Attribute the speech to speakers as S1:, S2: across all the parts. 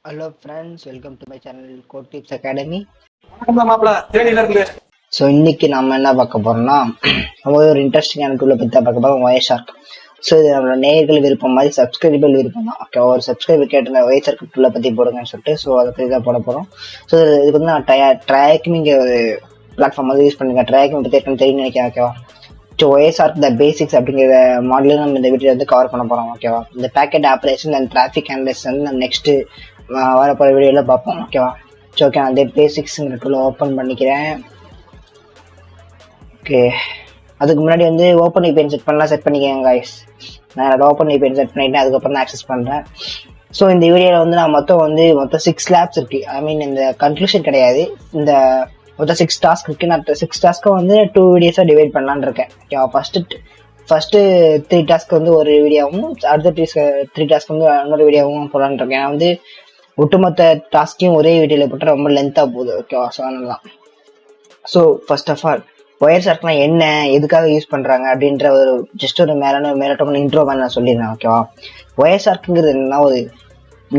S1: Hello friends, welcome to my channel Code Tips Academy. So இன்னைக்கு நம்ம என்ன பார்க்க போறோம்னா ரொம்ப ஒரு இன்ட்ரெஸ்டிங்கான டூலை பற்றி தான் பார்க்க போகிறோம் ஒயர்ஷார்க். ஸோ இது நம்மளோட நேயர்கள் விருப்பம் மாதிரி சப்ஸ்கிரைபர் விருப்பம் தான். ஓகே, ஒரு சப்ஸ்கிரைபர் கேட்ட ஒயர்ஷார்க் டூலை பற்றி போடுங்கன்னு சொல்லிட்டு ஸோ அதை பற்றி தான் போட போகிறோம். ஸோ இதுக்கு வந்து நான் ட்ராக்கிங் ஒரு பிளாட்ஃபார்ம் வந்து யூஸ் பண்ணிருக்கேன். ட்ராக்கிங் பற்றி எனக்கு தெரியும் நினைக்கிறேன். ஓகேவா, ஸோ ஒயர்ஷார்க் த பேசிக்ஸ் அப்படிங்கிற மாடலும் நம்ம இந்த வீடியோ வந்து கவர் பண்ண போகிறோம். ஓகேவா, இந்த packet operation and traffic analysis வந்து நம்ம நெக்ஸ்ட்டு வரப்போகிற வீடியோவில் பார்ப்போம். ஓகேவா, ஸோ ஓகே, நான் அந்த பேசிக்ஸுங்கிற டூலை ஓப்பன் பண்ணிக்கிறேன். ஓகே, அதுக்கு முன்னாடி வந்து ஓப்பன் VPN செட் பண்ணலாம், செட் பண்ணிக்கேங்க கைஸ். நான் ஓப்பன் VPN செட் பண்ணிட்டேன், அதுக்கப்புறம் தான் ஆக்சஸ் பண்ணுறேன். ஸோ இந்த வீடியோவில் வந்து நான் மொத்தம் 6 லேப்ஸ் இருக்குது. ஐ மீன் இந்த கன்க்ளூஷன் கிடையாது, இந்த மொத்தம் 6 டாஸ்க் இருக்குது. நான் 6 டாஸ்க்கை வந்து 2 வீடியோஸாக டிவைட் பண்ணலான்னு இருக்கேன். ஓகேவா, ஃபஸ்ட்டு 3 டாஸ்க் வந்து ஒரு வீடியோவும், அடுத்த 3 டாஸ்க் வந்து இன்னொரு வீடியோவும் போடலான்னு இருக்கேன். ஏன்னா வந்து ஒட்டுமொத்த டாஸ்க்கையும் ஒரே வீடியோவில் போட்டால் ரொம்ப லென்த்தாக போகுது. ஓகேவா, ஸோ அதனால. ஸோ ஃபர்ஸ்ட் ஆஃப் ஆல் ஒயர்ஷார்க்னா என்ன, எதுக்காக யூஸ் பண்ணுறாங்க அப்படின்ற ஒரு ஜஸ்ட் ஒரு மேலோட்டமான இன்ட்ரோ மாதிரி நான் சொல்லிடுறேன். ஓகேவா, ஒயர்ஷார்க்குங்கிறது என்னன்னா ஒரு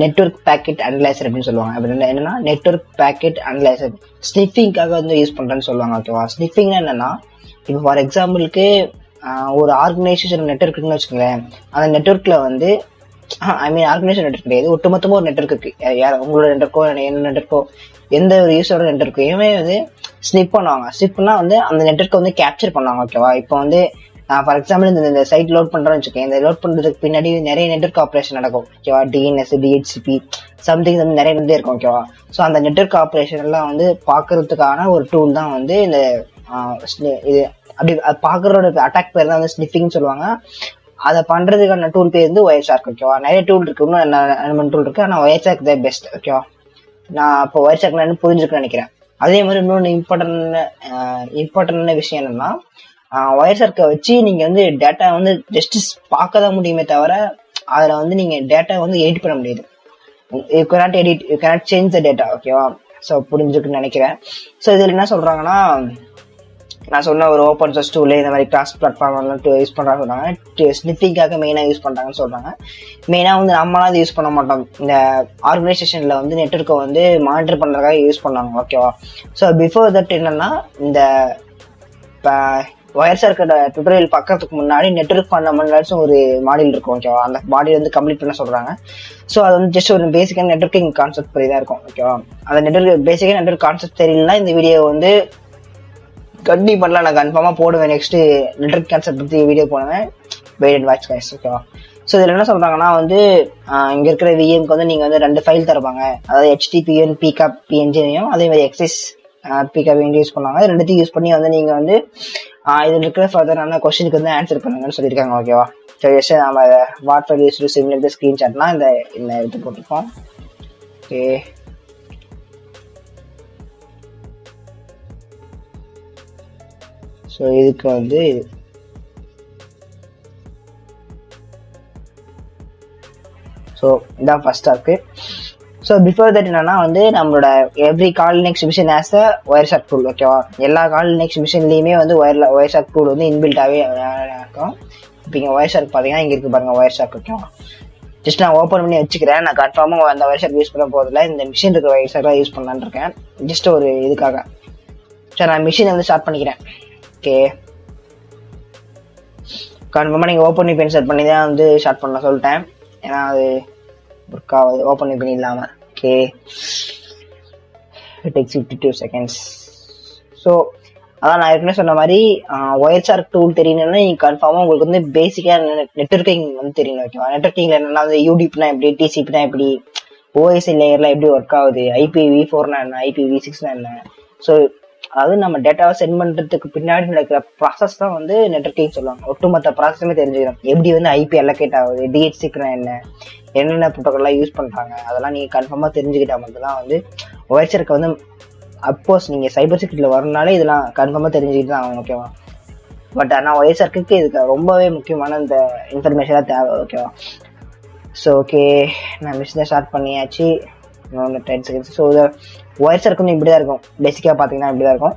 S1: நெட்வொர்க் பேக்கெட் அனலைசர் அப்படின்னு சொல்லுவாங்க. அப்படின்னா என்னன்னா நெட்வொர்க் பேக்கெட் அனலைசர் ஸ்னிஃபிங்காக வந்து யூஸ் பண்ணுறேன்னு சொல்லுவாங்க. ஓகேவா, ஸ்னிஃபிங்னா என்னன்னா இப்போ ஃபார் எக்ஸாம்பிளுக்கு ஒரு ஆர்கனைசேஷன் நெட்வொர்க் இருக்குன்னு வச்சுக்கோங்களேன். அந்த நெட்வொர்க்கில் வந்து ஐ மீன் ஆர்கனைசேஷன் நெட்வொர்க் கிடையாது, ஒட்டுமொத்தமாக ஒரு நெட்வொர்க் இருக்கு. யார் உங்களோட நெட்வொர்க்கோ என்ன நெட்வொர்க்கோ எந்த ஒரு யூஸரோட நெட்வொர்க்கையுமே வந்து ஸ்னிப் பண்ணுவாங்க. ஸ்னிப்னா வந்து அந்த நெட்வொர்க்கை வந்து கேப்சர் பண்ணுவாங்க. ஓகேவா, இப்போ வந்து ஃபார் எக்ஸாம்பிள் இந்த சைட் லோட் பண்ணுறோன்னு வச்சுக்கேன். இந்த லோட் பண்ணுறதுக்கு பின்னாடி நிறைய நெட்வொர்க் ஆப்ரேஷன் நடக்கும். ஓகேவா, DNS, DHCP சம்திங் வந்து நிறைய வந்து இருக்கும். ஓகேவா, ஸோ அந்த நெட்வொர்க் ஆப்ரேஷன் எல்லாம் வந்து பார்க்கறதுக்கான ஒரு டூல் தான் வந்து இந்த இது. அப்படி அது பார்க்கறோட அட்டாக் பேர் தான் வந்து ஸ்னிஃபிங்னு சொல்லுவாங்க. அதை பண்றதுக்கான டூல் பேர் வந்து ஒயர்ஷார்க். ஓகேவா, நிறைய டூல் இருக்கு, இன்னும் டூல் இருக்கு, ஆனால் ஒயர்ஷார்க் தான் பெஸ்ட். ஓகேவா, நான் இப்போ ஒயர்ஷார்க் நான் புரிஞ்சுக்கணும்னு நினைக்கிறேன். அதே மாதிரி இன்னொன்று இம்பார்ட்டன்டான விஷயம் என்னன்னா ஒயர்ஷார்க்கை வச்சு நீங்க வந்து டேட்டா வந்து ஜஸ்ட் பார்க்க தான் முடியுமே தவிர அதில் வந்து நீங்க டேட்டா வந்து எடிட் பண்ண முடியாது. You cannot change the data. ஓகேவா, ஸோ புரிஞ்சுக்கணும்னு நினைக்கிறேன். ஸோ இதில் என்ன சொல்றாங்கன்னா, நான் சொன்ன ஒரு ஓப்பன் சோர்ஸ் டூல் இந்த மாதிரி கிளாஸ் பிளாட்ஃபார்ம் யூஸ் பண்ணுறாங்க சொல்றாங்க. ஸ்னிஃபிங்காக மெயினாக யூஸ் பண்ணுறாங்கன்னு சொல்றாங்க. மெயினாக வந்து நம்மளாம் அது யூஸ் பண்ண மாட்டோம். இந்த ஆர்கனைசேஷனில் வந்து நெட்வொர்க்கை வந்து மானிட்டர் பண்ணுறதுக்காக யூஸ் பண்ணாங்க. ஓகேவா, ஸோ பிஃபோர் தட் என்னன்னா இந்த ஒயர்ஷார்க்கோட டுட்டோரியல் பார்க்கறதுக்கு முன்னாடி நெட்வொர்க் ஃபண்டமெண்டல்ஸ் ஒரு மாடியூல் இருக்கும். ஓகேவா, அந்த மாடியூல் வந்து கம்ப்ளீட் பண்ண சொல்றாங்க. ஸோ அது வந்து ஜஸ்ட் ஒரு பேசிக்கான நெட்வொர்க்கிங் கான்செப்ட் பற்றி தான் இருக்கும். ஓகேவா, அந்த பேசிக்கான நெட்வொர்க் கான்செப்ட் தெரியலன்னா இந்த வீடியோ வந்து கண்டிப்பாக பண்ணலாம். நான் கன்ஃபார்மாக போடுவேன். நெக்ஸ்ட் நெட்வொர்க் கான்செப்ட் பற்றி வீடியோ போடுவேன். Wait and watch guys. ஓகேவா, ஸோ இதில் என்ன சொல்றாங்கன்னா வந்து இங்கே இருக்கிற VMக்கு வந்து நீங்கள் வந்து 2 ஃபைல் தருவாங்க. அதாவது HTTP PCAP PNG-யும் அதே மாதிரி XS PCAP PNG யூஸ் பண்ணுவாங்க. ரெண்டுத்தையும் யூஸ் பண்ணி வந்து நீங்கள் வந்து இதில் இருக்கிற ஃபர்தரான கொஸ்டினுக்கு வந்து ஆன்சர் பண்ணுங்கன்னு சொல்லியிருக்காங்க. ஓகேவா, ஸோ ஜஸ்ட் நம்ம what file use to simulate ஸ்க்ரீன்ஷாட்னா இந்த எடுத்து போட்டிருக்கோம். ஓகே, ஸோ இதுக்கு வந்து ஸோ இதான் first task. So before that என்னன்னா வந்து நம்மளோட every call next machine as a Wireshark tool. ஓகேவா, எல்லா கால் நெக்ஸ்ட் மிஷின்லையுமே வந்து ஒயர்ஷார்க் டூல் வந்து இன்பில்டாகவே இருக்கும். இப்போ இங்கே ஒயர்ஷார்க் பார்த்தீங்கன்னா இங்கே இருக்கு பாருங்க ஒயர்ஷார்க். ஓகேவா, ஜஸ்ட் நான் ஓப்பன் பண்ணி வச்சுக்கிறேன். நான் கன்ஃபார்மாக அந்த ஒயர்ஷார்க் யூஸ் பண்ண போதில்லை, இந்த மிஷின் இருக்கிற ஒயர்ஷார்க் யூஸ் பண்ணலான்னு இருக்கேன். ஜஸ்ட் ஒரு இதுக்காக. சரி, நான் மிஷினை வந்து ஸ்டார்ட் பண்ணிக்கிறேன். ஓகே, கன்ஃபார்மாக நீங்கள் ஓப்பன் VPN செட் பண்ணி தான் வந்து ஸ்டார்ட் பண்ண சொல்லிட்டேன். ஏன்னா அது ஒர்க் ஆகுது ஓப்பன் VPN இல்லாமல். Okay, it takes 52 seconds. So அதான் நான் ஏற்கனவே சொன்ன மாதிரி ஒயர்ஷார்க் டூல் தெரியணும்னா நீங்கள் கன்ஃபார்மாக உங்களுக்கு வந்து பேசிக்காக நெட்வொர்க்கிங் வந்து தெரியணும். ஓகேவா, நெட்வொர்க்கிங்கில் என்னன்னா வந்து UDP-னா எப்படி, TCP-னா எப்படி, OSI லேயர்லாம் எப்படி ஒர்க் ஆகுது, IPv4னா என்ன, IPv6னா என்ன. ஸோ அதாவது நம்ம டேட்டாவை சென்ட் பண்ணுறதுக்கு பின்னாடி நடக்கிற ப்ராசஸ் தான் வந்து நெட்வொர்க்கிங் சொல்லுவாங்க. ஒட்டுமொத்த ப்ராசஸுமே தெரிஞ்சுக்கணும். எப்படி வந்து IP அலோகேட் ஆகுது, DHCP-னா என்னென்ன ப்ரோட்டோக்கால்லாம் யூஸ் பண்ணுறாங்க, அதெல்லாம் நீங்கள் கன்ஃபார்மாக தெரிஞ்சுக்கிட்டா மட்டும்தான் வந்து ஒயர்ஷார்க்கை வந்து அப்கோர்ஸ் நீங்கள் சைபர் செக்யூரிட்டியில் வரனாலே இதெல்லாம் கன்ஃபார்மாக தெரிஞ்சுக்கிட்டு தான் ஆகும். ஓகேவா, பட் ஆனால் ஒயர்ஷார்க்கு இதுக்கு ரொம்பவே முக்கியமான இந்த இன்ஃபர்மேஷனாக தேவை. ஓகேவா, ஸோ ஓகே, நான் மிஷினை ஸ்டார்ட் பண்ணியாச்சு. 10 செகண்ட்ஸ். ஸோ இதை ஒயர்ஷார்க் வந்து இப்படி தான் இருக்கும். பேசிக்காக பார்த்தீங்கன்னா இப்படி தான் இருக்கும்.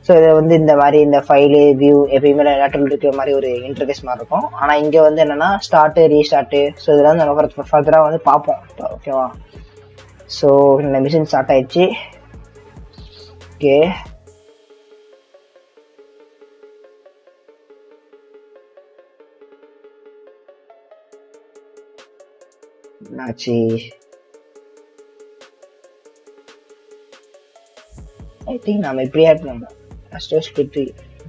S1: ஸோ இதை வந்து இந்த மாதிரி இந்த ஃபைலு வியூ எப்பயுமே லேட்டரல் இருக்கிற மாதிரி ஒரு இன்டர்ஃபேஸ் மாதிரி இருக்கும். ஆனால் இங்கே வந்து என்னன்னா ஸ்டார்ட்டு ரீஸ்டார்ட்டு. ஸோ இதெல்லாம் நம்ம ஃபர்தராக வந்து பார்ப்போம். ஓகேவா, ஸோ இந்த மிஷின் ஸ்டார்ட் ஆயிடுச்சு. ஓகே, ஆச்சு. ஐ திங்க் நம்ம இப்படி ஆட் பண்ணோம்,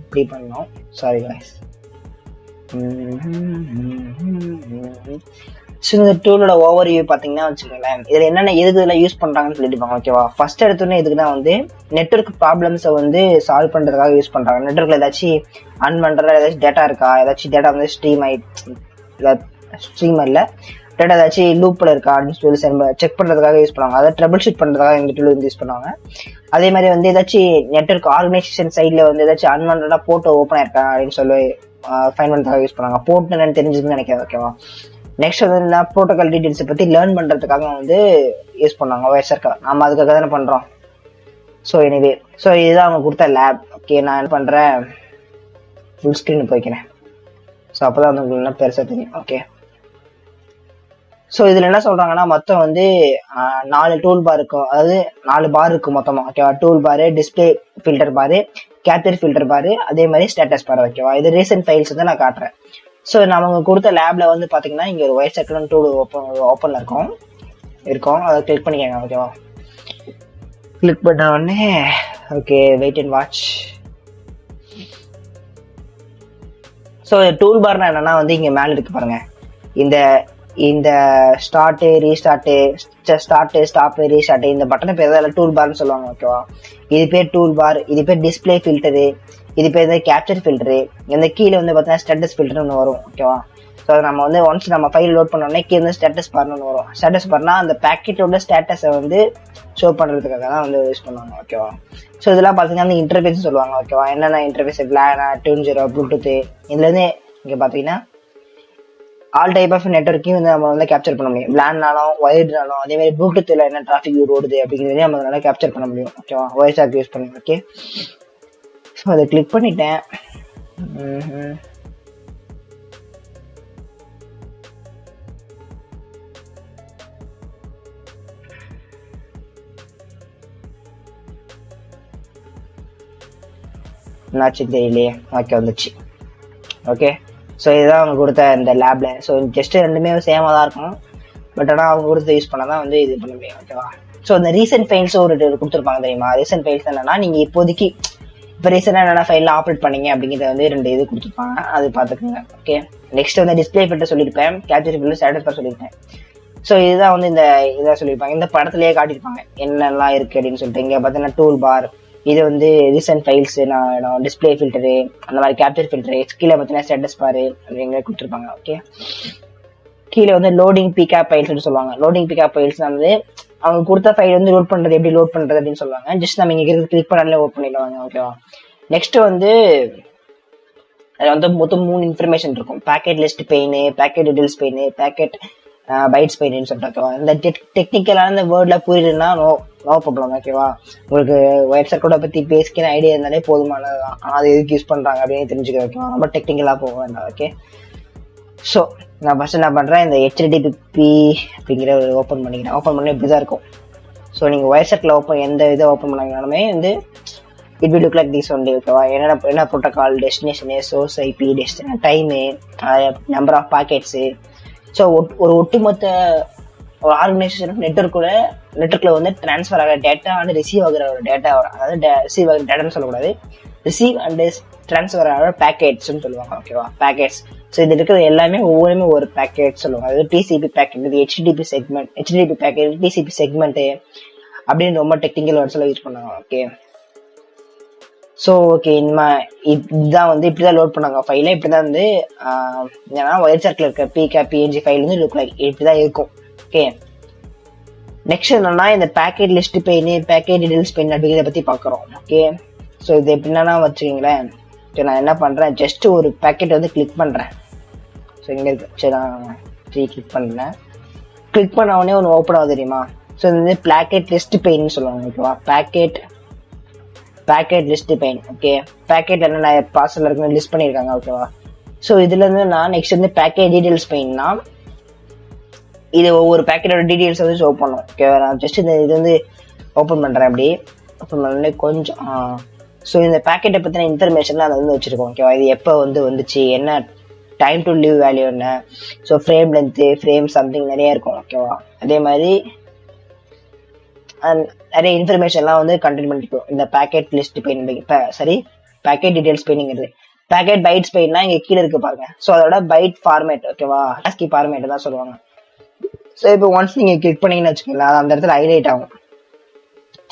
S1: இப்படி பண்ணோம். Sorry guys. ஸோ இந்த டூலோட ஓவர் வியூ பார்த்தீங்கன்னா வச்சுக்கோங்களேன், இதில் என்னென்ன எதுக்கு யூஸ் பண்ணுறாங்கன்னு சொல்லிட்டு ஓகேவா. ஃபர்ஸ்ட் எடுத்தோன்னே எதுக்குன்னா வந்து நெட்வொர்க் ப்ராப்ளம்ஸை வந்து சால்வ் பண்ணுறதுக்காக யூஸ் பண்ணுறாங்க. நெட்வொர்க்கில் ஏதாச்சும் ஆன் பண்ணுறதா ஏதாச்சும் டேட்டா இருக்கா, ஏதாச்சும் டேட்டா வந்து ஸ்ட்ரீமரில் டேட்டா ஏதாச்சும் லூப்பில் இருக்கா அப்படின்னு சொல்லி செக் பண்ணுறதுக்காக யூஸ் பண்ணுவாங்க. அதை ட்ரபிள் ஷூட் பண்ணுறதுக்காக இந்த டூல் வந்து யூஸ் பண்ணுவாங்க. அதே மாதிரி வந்து ஏதாச்சும் நெட்வொர்க் ஆர்கனைசேஷன் சைடில் வந்து ஏதாச்சும் அன்வான்டா போர்ட் ஓப்பன் ஆயிருக்கா அப்படின்னு சொல்லி ஃபைன் பண்ணுறதுக்காக யூஸ் பண்ணுவாங்க. போர்ட் என்னன்னு தெரிஞ்சுதுன்னு நினைக்கிறேன் ஓகேவா. நெக்ஸ்ட் வந்து ப்ரோட்டோகால் டீடைல்ஸை பற்றி லேர்ன் பண்ணுறதுக்காக வந்து யூஸ் பண்ணுவாங்க வயசர்க்கா. நம்ம அதுக்காக தானே பண்ணுறோம். ஸோ எனிவே, ஸோ இதுதான் அவங்க கொடுத்த லேப். ஓகே, நான் என்ன பண்ணுறேன், ஃபுல் ஸ்க்ரீன் போய்க்கிறேன். ஸோ அப்போ தான் வந்து உங்களுக்கு என்ன பெருசாக தெரியும். ஓகே, ஸோ இதில் என்ன சொல்கிறாங்கன்னா மொத்தம் வந்து 4 டூல் பார் இருக்கும், அதாவது 4 பார் இருக்கும் மொத்தமாக. ஓகேவா, டூல் பாரு, டிஸ்பிளே ஃபில்டர் பாரு, கேப்சர் ஃபில்டர் பாரு, அதே மாதிரி ஸ்டேட்டஸ் பாரு. ஓகேவா, இது ரீசன்ட் ஃபைல்ஸ் வந்து நான் காட்டுறேன். ஸோ நம்ம கொடுத்த லேப்ல வந்து பார்த்தீங்கன்னா இங்கே ஒரு ஒயிட் சர்க்கிள் டூல் ஓப்பனில் இருக்கும். அதை கிளிக் பண்ணிக்கோங்க. ஓகேவா, கிளிக் பண்ண உடனே okay, wait and watch. So tool பார்னா என்னன்னா வந்து இங்கே மேலே இருக்கு பாருங்க, இந்த ஸ்டார்ட்டு, ரீஸ்டார்ட்டு, ஸ்டாப்பு, ரீஸ்டார்ட்டு, இந்த பட்டனை பேர் தான் டூல் பார்னு சொல்லுவாங்க. ஓகேவா, இது பேர் டூல் பார், இது பேர் டிஸ்பிளே ஃபில்டரு, இது பேர் வந்து கேப்சர் ஃபில்டரு, இந்த கீழே வந்து பார்த்தீங்கன்னா ஸ்டேட்டஸ் ஃபில்டர் ஒன்று வரும். ஓகேவா, ஸோ அதை நம்ம வந்து ஒன்ஸ் நம்ம ஃபைல் லோட் பண்ணோடனே கீழே வந்து ஸ்டேட்டஸ் பார்னு ஒன்று வரும். ஸ்டேட்டஸ் பார்னா அந்த பேக்கெட்டோட ஸ்டேட்டஸை வந்து ஷோ பண்ணுறதுக்காக தான் வந்து யூஸ் பண்ணுவாங்க. ஓகேவா, ஸோ இதெல்லாம் பார்த்தீங்கன்னா அந்த இன்டர்ஃபேஸ் சொல்லுவாங்க. ஓகேவா, என்னென்ன இன்டர்ஃபேஸ், LAN, 2.0, ப்ளூடூத்து, இதுலேருந்து இங்கே பார்த்தீங்கன்னா ஆல் டைப் ஆஃப் நெட்வொர்க்கையும் வந்து நம்ம வந்து கேப்சர் பண்ண முடியும். LANனாலும் ஒயர்டுனாலும், அதே மாதிரி ப்ளூடூத்தில் என்ன டிராஃபிக் ஓடுது அப்படிங்கிறதையும் நம்ம நல்லா கேப்சர் பண்ண முடியும். ஓகேவா, ஒயர்ஷாக் யூஸ் பண்ணி. ஓகே, ஸோ அதை கிளிக் பண்ணிட்டேன். என்னாச்சு தெரியலையே. ஓகே, வந்துச்சு. ஓகே, ஸோ இதுதான் அவங்க கொடுத்த இந்த லேப்ல. ஸோ ஜஸ்ட் ரெண்டுமே சேமாக தான் இருக்கும், பட் ஆனால் அவங்க கொடுத்து யூஸ் பண்ணால் தான் வந்து இது பண்ண முடியும். ஓகேவா, ஸோ இந்த ரீசெண்ட் ஃபைல்ஸ் ஒரு கொடுத்துருப்பாங்க தெரியுமா. ரீசெண்ட் ஃபைல்ஸ் என்னன்னா நீங்கள் இப்போதைக்கு இப்போ ரீசெண்டாக என்னென்ன ஃபைலில் ஆப்ரேட் பண்ணீங்க அப்படிங்கிறத வந்து 2 இது கொடுத்துருப்பாங்க, அது பார்த்துக்குங்க. ஓகே, நெக்ஸ்ட் வந்து டிஸ்பிளே ஃபில்டர் சொல்லியிருப்பேன், கேப்சர் ஃபில்டர், ஸ்டேட்டஸ் பார் சொல்லியிருப்பேன். ஸோ இதுதான் வந்து இந்த இதாக சொல்லியிருப்பாங்க. இந்த படத்துலேயே காட்டியிருப்பாங்க என்னெல்லாம் இருக்குது அப்படின்னு சொல்லிட்டு. இங்கே பார்த்தீங்கன்னா டூல் பார், இது வந்து ரீசெண்ட் ஃபைல்ஸ், நான் டிஸ்பிளே ஃபில்டரு, அந்த மாதிரி கேப்சர் ஃபில்டரு, கீழே பார்த்தீங்கன்னா ஸ்டேட்டஸ் பாரு அப்படிங்கிற கொடுத்துருப்பாங்க. ஓகே, கீழே வந்து லோடிங் பிக்அப் ஃபைல்ஸ்னு சொல்லுவாங்க. லோடிங் பிக்அப் ஃபைல்ஸ் வந்து அவங்க கொடுத்த ஃபைல் வந்து லோட் பண்ணுறது, எப்படி லோட் பண்ணுறது அப்படின்னு சொல்லுவாங்க. ஜஸ்ட் நம்ம இங்கே கிளிக் பண்ணாலே ஓப்பன் பண்ணிடுவாங்க. ஓகேவா, நெக்ஸ்ட் வந்து அதில் வந்து மொத்தம் 3 இன்ஃபர்மேஷன் இருக்கும். Packet list pane, packet details pane, packet bytes பெயின்னு சொல்லிட்டு. ஓகேவா, இந்த டெக்னிக்கலான இந்த வேர்ட்ல புரியுதுன்னா நோ ப்ராப்ளம். ஓகேவா, உங்களுக்கு ஒயிட் சர்க்கிளை பற்றி பேசிக்கிற ஐடியா இருந்தாலே போதுமானதுதான். ஆனால் அது எதுக்கு யூஸ் பண்ணுறாங்க அப்படின்னு தெரிஞ்சுக்க. ஓகேவா, ரொம்ப டெக்னிக்கலாக போக வேண்டாம். ஓகே, ஸோ நான் ஃபர்ஸ்ட் என்ன பண்ணுறேன், இந்த HTTP அப்படிங்கிற ஒரு ஓப்பன் பண்ணிக்கிறேன். ஓப்பன் பண்ணி இப்படி தான் இருக்கும். ஸோ நீங்கள் ஒயிட் சர்க்கிள் எந்த இதை ஓப்பன் பண்ணாலுமே வந்து it will look like this only. ஓகேவா, என்ன protocol, destination, source IP, time, number of packets. So ஒரு ஒட்டுமொத்த ஒரு ஆர்கனைசேஷன் நெட்வொர்க்கில் வந்து ட்ரான்ஸ்ஃபர் ஆகிற டேட்டா அண்ட் ரிசீவ் ஆகிற ஒரு டேட்டா, அதாவது ரிசீவ் ஆகிற டேட்டான்னு சொல்லக்கூடாது, ரிசீவ் அண்ட் ட்ரான்ஸ்ஃபர் ஆகிற பேக்கெட்ஸ்ன்னு சொல்லுவாங்க. ஓகேவா, பேக்கெட்ஸ். ஸோ இது இருக்கிறது எல்லாமே ஒவ்வொருமே ஒரு பேக்கெட் சொல்லுவாங்க. அதாவது TCP பேக்கெட், இது HTTP segment, HTTP packet, TCP segment அப்படின்னு ரொம்ப டெக்னிக்கல் வேர்ட்ஸ் யூஸ் பண்ணுவாங்க. ஓகே, ஸோ ஓகே, இதுதான் வந்து இப்படி தான் லோட் பண்ணாங்க ஃபைலை. இப்படி தான் வந்து ஏன்னா ஒயிட் சர்க்கிள் இருக்க PNG ஃபைல் வந்து லுக் லைக் இப்படி தான் இருக்கும். ஓகே, நெக்ஸ்ட் என்னன்னா இந்த packet list pane, packet details pain அப்படிங்கிறத பற்றி பார்க்குறோம். ஓகே, ஸோ இது எப்படின்னா வச்சுக்கிங்களேன். சரி, நான் என்ன பண்ணுறேன், ஜஸ்ட் ஒரு பேக்கெட் வந்து கிளிக் பண்ணுறேன். ஸோ இங்கே இருக்கு. சரி, நான் கிளிக் பண்ணுறேன். கிளிக் பண்ண உடனே ஒன்று ஓப்பன் ஆகுது தெரியுமா. ஸோ இது வந்து பேக்கெட் லிஸ்ட் பெயின்னு சொல்லுவாங்க. ஓகேவா, packet list pain. Okay, packet என்னென்ன பார்சல் இருக்குன்னு லிஸ்ட் பண்ணியிருக்காங்க. ஓகேவா, ஸோ இதுலேருந்து நான் நெக்ஸ்ட் வந்து பேக்கெட் டீடைல்ஸ் பெயின்னா இது ஒவ்வொரு பேக்கெட்டோட டீட்டெயில்ஸ் வந்து ஷோ பண்ணும். ஓகேவா, நான் ஜஸ்ட் இது வந்து ஓப்பன் பண்ணுறேன். அப்படி ஓப்பன் பண்ணி கொஞ்சம் ஸோ இந்த பேக்கெட்டை பற்றின இன்ஃபர்மேஷன்லாம் அதை வந்து வச்சுருக்கோம். ஓகேவா, இது எப்போ வந்துச்சு, என்ன டைம் டு லிவ் வேல்யூ என்ன, so frame length, frame something நிறைய இருக்கும். ஓகேவா, அதே மாதிரி நிறைய இன்ஃபர்மேஷன்லாம் வந்து கண்டெயின் பண்ணிக்கும் இந்த பேக்கெட் லிஸ்ட் பெயிண்டிங். சரி, பேக்கெட் டீடைல்ஸ் பெயிண்டிங்கிறது பேக்கெட் பைட்ஸ் பெயின்னா இங்கே கீழே இருக்கு பாருங்க. ஸோ அதோட பைட் ஃபார்மேட். ஓகேவா, ஆஸ்கி ஃபார்மேட் தான் சொல்லுவாங்க. ஸோ இப்போ ஒன்ஸ் நீங்கள் கிளிக் பண்ணீங்கன்னு வச்சுக்கோங்களேன், அந்த இடத்துல ஹைலைட் ஆகும்.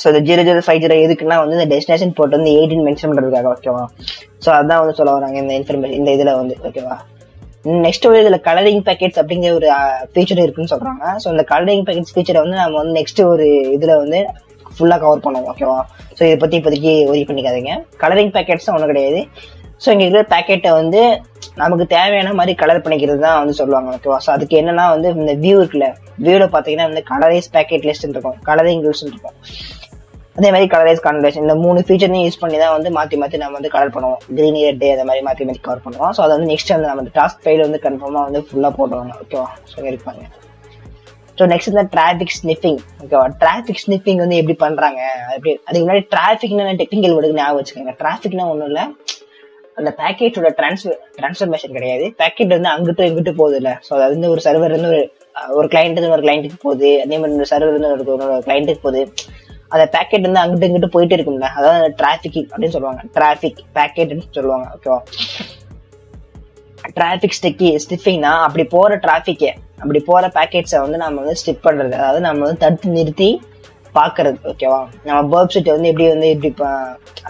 S1: ஸோ இந்த 0050 எதுக்குன்னா வந்து இந்த டெஸ்டினேஷன் போர்ட் வந்து 18 மென்ஷன் பண்ணுறதுக்காக. ஓகேவா, ஸோ அதான் வந்து சொல்ல வராங்க இந்த இன்ஃபர்மேஷன் இந்த இதில் வந்து. ஓகேவா, நெக்ஸ்ட் ஒரு இதில் கலரிங் பேக்கெட்ஸ் அப்படிங்கிற ஒரு ஃபீச்சர் இருக்குன்னு சொல்கிறாங்க. ஸோ இந்த கலரிங் பேக்கெட்ஸ் ஃபீச்சரை வந்து நம்ம வந்து நெக்ஸ்ட் ஒரு இதில் வந்து ஃபுல்லாக கவர் பண்ணுவோம். ஓகேவா, ஸோ இதை பற்றி இப்போதைக்கு ஒரி பண்ணிக்காதீங்க. கலரிங் பேக்கெட்ஸ் ஒன்றும் கிடையாது. ஸோ இங்கே இருக்கிற பேக்கெட்டை வந்து நமக்கு தேவையான மாதிரி கலர் பண்ணிக்கிறது தான் வந்து சொல்லுவாங்க. ஓகேவா, ஸோ அதுக்கு என்னன்னா வந்து இந்த வியூ இருக்குல்ல, வியூவில் பார்த்தீங்கன்னா வந்து கலரைஸ் பேக்கெட் லிஸ்ட் இருக்கும், கலரிங் ரூல்ஸ் இருக்கும், அதே மாதிரி கலரைஸ் கான்வர்சேஷன். இந்த 3 ஃபீச்சரையும் யூஸ் பண்ணி தான் வந்து மாற்றி நம்ம வந்து கலர் பண்ணுவோம். கிரீன், ரெட் அதை மாதிரி மாற்றி கவர் பண்ணுவோம். ஸோ அதை வந்து நெக்ஸ்ட் வந்து நம்ம டாஸ்க் ஃபைல் வந்து கன்ஃபார்மாக வந்து ஃபுல்லாக போட்டுருவாங்க. ஓகேவா, ஸோ இருப்பாங்க. ஸோ நெக்ஸ்ட் இந்த டிராஃபிக் ஸ்னிஃபிங். ஓகேவா, டிராஃபிக் ஸ்னிஃபிங் வந்து எப்படி பண்ணுறாங்க அப்படி, அதுக்கு முன்னாடி டிராஃபிக்னா டெக்னிக்கல் வேர்டுக்கு ஞாபகம் வச்சுக்கோங்க. டிராஃபிக்னா ஒன்றும் இல்லை, அந்த பேக்கெட்டோட டிரான்ஸ்ஃபர்மேஷன் கிடையாது. பேக்கெட் வந்து அங்கிட்டும் இங்கிட்டு போகுது இல்லை. ஸோ அது வந்து ஒரு சர்வர் இருந்து ஒரு கிளைண்ட் ஒரு கிளைண்ட்டுக்கு போகுது, அதே மாதிரி ஒரு சர்வர் இருந்து ஒரு கிளைண்ட்டுக்கு போகுது. அந்த பேக்கெட் வந்து அங்கிட்டு இங்கிட்டு போயிட்டு இருக்கும்ல, அதாவது டிராஃபிக் அப்படின்னு சொல்லுவாங்க. டிராஃபிக் பேக்கெட்னு சொல்லுவாங்க. ஓகேவா, டிராஃபிக் ஸ்டிஃபிங்னா அப்படி போற டிராஃபிக்கை, அப்படி போற பேக்கெட்ஸை வந்து நம்ம வந்து ஸ்டிப் பண்றது, அதாவது நம்ம வந்து தடுத்து நிறுத்தி பாக்குறது. ஓகேவா, நம்ம வெப்சைட் வந்து எப்படி வந்து இப்படி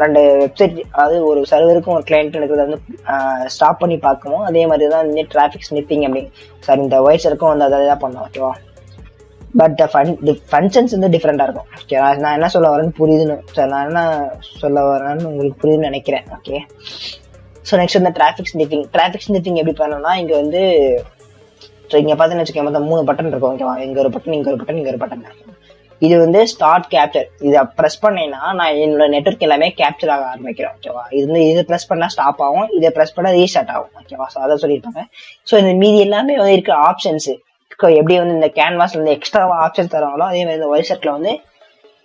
S1: 2 வெப்சைட், அதாவது ஒரு சர்வருக்கும் ஒரு கிளைண்ட் இருக்கிறத வந்து ஸ்டாப் பண்ணி பார்க்கணும். அதே மாதிரி தான் வந்து டிராஃபிக் ஸ்னிப்பிங் அப்படி. சார் இந்த ஒய்சருக்கும் வந்து அதை தான் பண்ணோம். ஓகேவா, பட் ஃபங்க்ஷன்ஸ் வந்து டிஃப்ரெண்டா இருக்கும். ஓகே, நான் என்ன சொல்ல வரேன்னு புரியுதுன்னு, சார் நான் என்ன சொல்ல வரேன்னு உங்களுக்கு புரியுதுன்னு நினைக்கிறேன். ஓகே, ஸோ நெக்ஸ்ட் இந்த டிராஃபிக் ஸ்னிப்பிங் எப்படி பண்ணணும்னா, இங்க வந்து ஸோ இங்க பார்த்தீங்கன்னு வச்சுக்கோங்க, மொத்தம் 3 பட்டன் இருக்கும். ஓகேவா, இங்க ஒரு பட்டன், இங்க ஒரு பட்டன், இங்க ஒரு பட்டன். இது வந்து ஸ்டார்ட் கேப்சர். இதை ப்ரெஸ் பண்ணேன்னா நான் என்னோட நெட்வொர்க் எல்லாமே கேப்சர் ஆக ஆரம்பிக்கிறேன். ஓகேவா, இது ப்ரெஸ் பண்ணா ஸ்டாப் ஆகும், இதை ப்ரெஸ் பண்ணா ரீஸ்டார்ட் ஆகும். ஓகேவா, ஸோ அதை சொல்லியிருப்பாங்க. ஸோ இந்த மீதி எல்லாமே வந்து இருக்கிற ஆப்ஷன்ஸ் எப்படி வந்து இந்த கேன்வாஸ்ல வந்து எக்ஸ்ட்ரா ஆப்ஷன்ஸ் தருவாங்களோ, அதே மாதிரி இந்த ஒய்சர்க்ல வந்து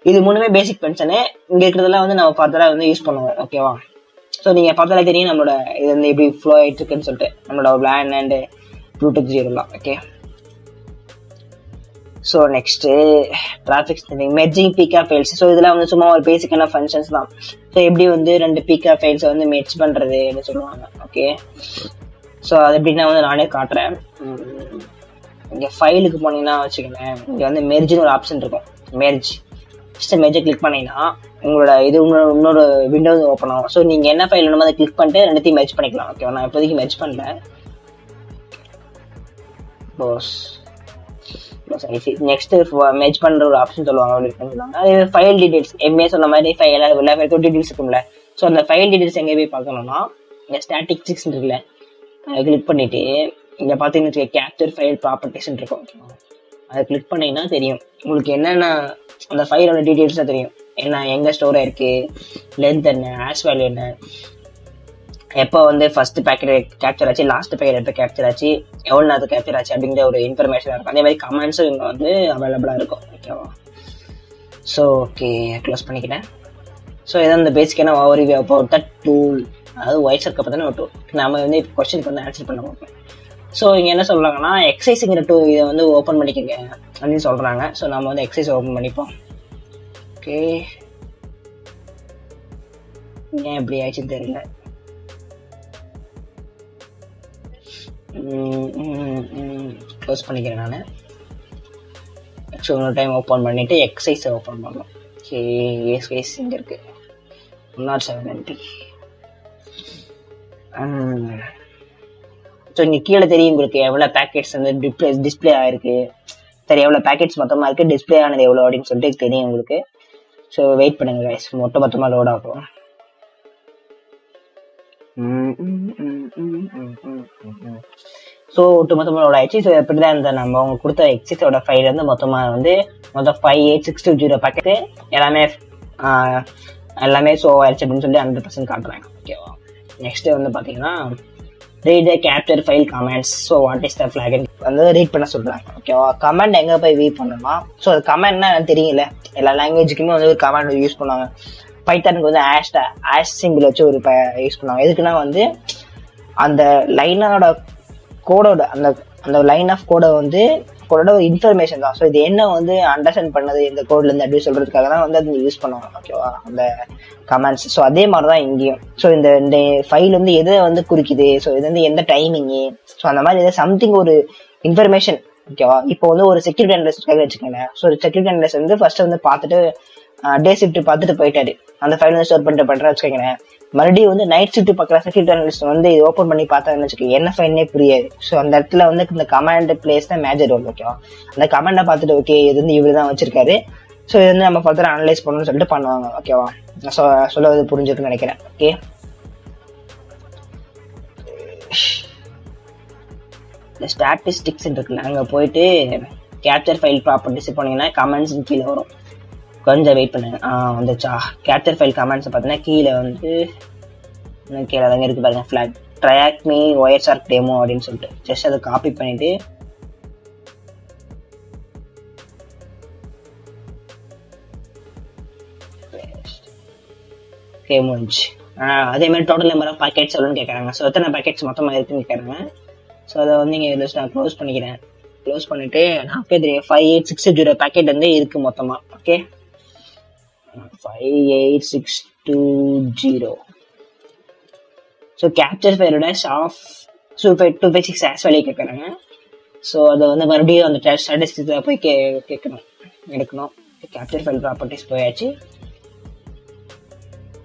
S1: இது 3மே பேசிக் ஃபங்க்ஷனு. இங்க இருக்கிறதெல்லாம் வந்து நம்ம ஃபர்தரா வந்து யூஸ் பண்ணுவோம். ஓகேவா, ஸோ நீங்க ஃபர்தரா தெரியும் நம்மளோட இது வந்து எப்படி ஃப்ளோ ஆயிட்டு இருக்குன்னு சொல்லிட்டு, நம்மளோட LAN and Bluetooth 0 okay, so next traffic sniffing, merging pcap files. So இதெல்லாம் வந்து சும்மா ஒரு பேசிக்கான ஃபங்க்ஷன்ஸ் தான். ஸோ எப்படி வந்து 2 பிகா ஃபைல்ஸை வந்து மெர்ஜ் பண்றதுன்னு சொல்லுவாங்க. ஓகே, ஸோ அது எப்படின்னா வந்து நானே காட்டுறேன். இங்கே ஃபைலுக்கு போனீங்கன்னா வச்சுக்கோங்க, இங்கே வந்து மெர்ஜ்னு ஒரு ஆப்ஷன் இருக்கும். மெர்ஜை கிளிக் பண்ணீங்கன்னா உங்களோட இது இன்னொரு விண்டோ ஓப்பன் ஆகும். ஸோ நீங்கள் என்ன ஃபைல் வேணுமோ அதை கிளிக் பண்ணிட்டு 2த்தையும் மெர்ஜ் பண்ணிக்கலாம். ஓகேவா, நான் இப்போதைக்கு மெர்ஜ் பண்ணல. நெக்ஸ்ட் மெர்ஜ் பண்ற ஒரு ஆப்ஷன் சொல்லுவாங்க. அதே ஃபைல் டீடைல்ஸ், எம்ஏ சொன்ன மாதிரி எல்லா ஃபைலுக்கும் டீடைல்ஸ் இருக்கும்ல. ஸோ அந்த ஃபைல் டீடைல்ஸ் எங்கே போய் பார்க்கணும்னா, இங்கே ஸ்டாட்டிஸ்டிக்ஸ் இருக்குல்ல, அதை கிளிக் பண்ணிட்டு இங்கே பார்த்தீங்கன்னு கேப்சர் ஃபைல் ப்ராப்பர்ட்டிஸ் இருக்கும். அதை கிளிக் பண்ணீங்கன்னா தெரியும் உங்களுக்கு என்னென்ன அந்த ஃபைலோட டீடைல்ஸ் தான் தெரியும். என்ன எங்கே ஸ்டோர் ஆயிருக்கு, லென்த் என்ன, ஹேஷ் வேல்யூ என்ன, எப்போ வந்து ஃபர்ஸ்ட் பேக்கெட் கேப்சர் ஆச்சு, லாஸ்ட் பேக்கெட் எப்போ கேப்சர் ஆச்சு, எவ்வளோ நேரத்தை கேப்சர் ஆச்சு அப்படிங்கிற ஒரு இன்ஃபர்மேஷன் இருக்கும். அதே மாதிரி கமெண்ட்ஸும் இங்கே வந்து அவைலபிளாக இருக்கும். ஓகேவா, ஸோ ஓகே க்ளோஸ் பண்ணிக்கிட்டேன். ஸோ இதான் இந்த பேசிக்கான ஓவர்வியூ அபௌட் தட் டூல். அதாவது ஒய்சர்க்கு பார்த்தோன்னா ஒரு டூல். நம்ம வந்து இப்போ கொஸ்டினுக்கு வந்து ஆன்சர் பண்ண பார்ப்போம். ஸோ இங்கே என்ன சொல்கிறாங்கன்னா, எக்ஸசைஸுங்கிற டூல் இதை வந்து ஓப்பன் பண்ணிக்கோங்க அப்படின்னு சொல்கிறாங்க. ஸோ நம்ம வந்து எக்ஸசைஸ் ஓப்பன் பண்ணிப்போம். ஓகே, ஏன் இப்படி ஆயிடுச்சுன்னு தெரியல. க்ளோஸ் பண்ணிக்கிறேன் நான். ஸோ இன்னொரு டைம் ஓப்பன் பண்ணிவிட்டு எக்ஸசைஸை ஓப்பன் பண்ணலாம். ஓகே, எக்ஸசைஸ் இங்கே இருக்குது 107 ஸோ இங்கே கீழே தெரியும் உங்களுக்கு எவ்வளோ பேக்கெட்ஸ் வந்து டிஸ்பிளே ஆயிருக்கு. சரி, எவ்வளோ பேக்கெட்ஸ் மொத்தமாக இருக்குது, டிஸ்பிளே ஆனது எவ்வளோ அப்படின்னு சொல்லிட்டு தெரியும் உங்களுக்கு. ஸோ வெயிட் பண்ணுங்க கைஸ், மொத்தமாக லோட் ஆகும். ஸோ மொத்தமாக லோட் ஆயிடுச்சு. ஸோ எப்படி தான் இந்த நம்ம அவங்க கொடுத்த எக்ஸிஸோட ஃபைல் வந்து மொத்தமாக வந்து மொத்தம் 58620 பேக்கெட்டு எல்லாமே ஷோ ஆயிடுச்சு அப்படின்னு சொல்லி 100% காட்டுறாங்க. ஓகேவா, நெக்ஸ்ட் வந்து பார்த்தீங்கன்னா read the capture file comments. So what is the flag வந்து ரீட் பண்ண சொல்கிறாங்க. ஓகேவா, கமெண்ட் எங்கே போய் வியூ பண்ணணுமா? ஸோ அது கமெண்ட்னா தெரியல, எல்லா லாங்குவேஜுக்குமே வந்து ஒரு கமெண்ட் யூஸ் பண்ணுவாங்க. பைத்தானுக்கு வந்து ஆஷ் சிம்பிள் வச்சு ஒரு யூஸ் பண்ணுவாங்க. எதுக்குன்னா வந்து அந்த லைனோட கோடோட அந்த லைன் ஆஃப் கோடை வந்து கோடோட ஒரு இன்ஃபர்மேஷன் தான். ஸோ இது என்ன வந்து அண்டர்ஸ்டாண்ட் பண்ணது இந்த கோட்லேருந்து அப்படி சொல்கிறதுக்காக தான் வந்து அது யூஸ் பண்ணுவாங்க. ஓகேவா, அந்த கமெண்ட்ஸ். ஸோ அதே மாதிரி தான் இங்கேயும். ஸோ இந்த ஃபைல் வந்து எதை வந்து குறிக்குது, ஸோ இது வந்து எந்த டைமிங்கு, ஸோ அந்த மாதிரி எதாவது சம்திங் ஒரு இன்ஃபர்மேஷன். ஓகேவா, இப்போ வந்து ஒரு செக்யூரிட்டி அனலிஸ்ட்காக வச்சுக்கோங்க. ஸோ ஒரு செக்யூரிட்டி அனலிஸ்ட் வந்து ஃபர்ஸ்ட் வந்து பார்த்துட்டு டே ஷிஃப்ட் பார்த்துட்டு போயிட்டாரு, அந்த ஃபைல் வந்து ஸ்டோர் பண்ணிட்டு பண்ணுறேன் வச்சுக்கோங்களேன். மறுபடியும் வந்து நைட் ஷிஃப்ட் பார்க்குற செக்யூரிட்டி அனலிஸ்ட் வந்து இது ஓப்பன் பண்ணி பார்த்தாங்கன்னு வச்சுக்கோங்க, என்ன ஃபைல்னே புரியாது. ஸோ அந்த இடத்துல வந்து இந்த கமாண்ட் பிளேஸ் தான் மேஜர் ரோல். ஓகேவா, அந்த கமாண்டை பார்த்துட்டு ஓகே இது வந்து இவர் தான் வச்சிருக்காரு, ஸோ இது வந்து நம்ம ஃபர்தர் அனலைஸ் பண்ணணும்னு சொல்லிட்டு பண்ணுவாங்க. ஓகேவா, ஸோ சொல்லுவது புரிஞ்சுக்குன்னு நினைக்கிறேன். ஓகே, இந்த ஸ்டாட்டிஸ்டிக்ஸ் இருக்குல்ல, அங்கே போயிட்டு கேப்சர் ஃபைல் ப்ராப்பர்ட்டிஸ் போனீங்கன்னா கமெண்ட்ஸ் கீழே வரும். கொஞ்சம் வெயிட் பண்ணுங்க. வந்துச்சா கேப்சர் ஃபைல் கமெண்ட்ஸ் பார்த்தீங்கன்னா கீழே வந்து கீழே அங்கே இருக்குது பாருங்க, ஃப்ளாக் ட்ராக் மீ ஒயர்ஷார்க் டெமோ அப்படின்னு சொல்லிட்டு ஜஸ்ட் அதை காப்பி பண்ணிட்டு முடிஞ்சு. அதே மாதிரி டோட்டல் நம்பர் ஆஃப் பேக்கெட்ஸ் எவ்வளோன்னு கேட்குறாங்க. ஸோ எத்தனை பேக்கெட்ஸ் மொத்தமாக இருக்குன்னு கேட்குறாங்க. ஸோ அதை வந்து இங்கே நான் க்ளோஸ் பண்ணிக்கிறேன். க்ளோஸ் பண்ணிவிட்டு நான் தெரியும் 58620 பேக்கெட் வந்து இருக்குது மொத்தமாக. ஓகே, 58620. ஸோ கேப்சர் ஃபைலோட ஷாஃப் 256 ஆஸ் வேல்யூ கேட்குறாங்க. ஸோ அதை வந்து மறுபடியும் அந்த ஸ்டாட்டிஸ்டிக்ஸில் போய் எடுக்கணும். கேப்சர் ஃபைல் ப்ராப்பர்ட்டிஸ் போயாச்சு.